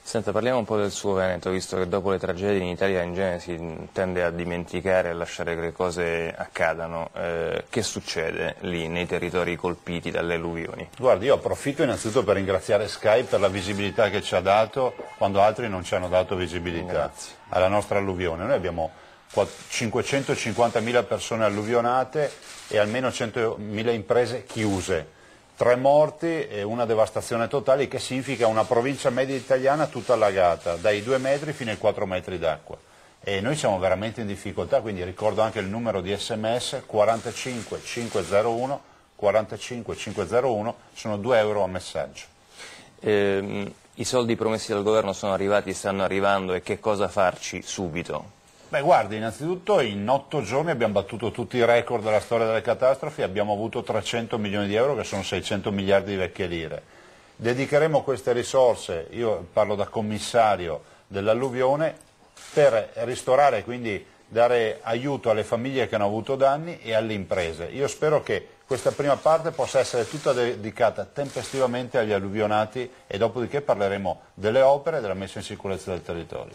Senta, parliamo un po' del suo Veneto, visto che dopo le tragedie in Italia in genere si tende a dimenticare e a lasciare che le cose accadano. Che succede lì nei territori colpiti dalle alluvioni? Guardi, io approfitto innanzitutto per ringraziare Sky per la visibilità che ci ha dato quando altri non ci hanno dato visibilità. Grazie. Alla nostra alluvione. Noi abbiamo 550.000 persone alluvionate e almeno 100.000 imprese chiuse. 3 morti e una devastazione totale, che significa una provincia media italiana tutta allagata, dai 2 metri fino ai 4 metri d'acqua. E noi siamo veramente in difficoltà, quindi ricordo anche il numero di SMS 45 501, 45 501, sono 2 euro a messaggio. I soldi promessi dal governo sono arrivati, stanno arrivando, e che cosa farci subito? Beh, guardi, innanzitutto in 8 giorni abbiamo battuto tutti i record della storia delle catastrofi, abbiamo avuto 300 milioni di euro, che sono 600 miliardi di vecchie lire. Dedicheremo queste risorse, io parlo da commissario dell'alluvione, per ristorare, quindi dare aiuto alle famiglie che hanno avuto danni e alle imprese. Io spero che questa prima parte possa essere tutta dedicata tempestivamente agli alluvionati, e dopodiché parleremo delle opere e della messa in sicurezza del territorio.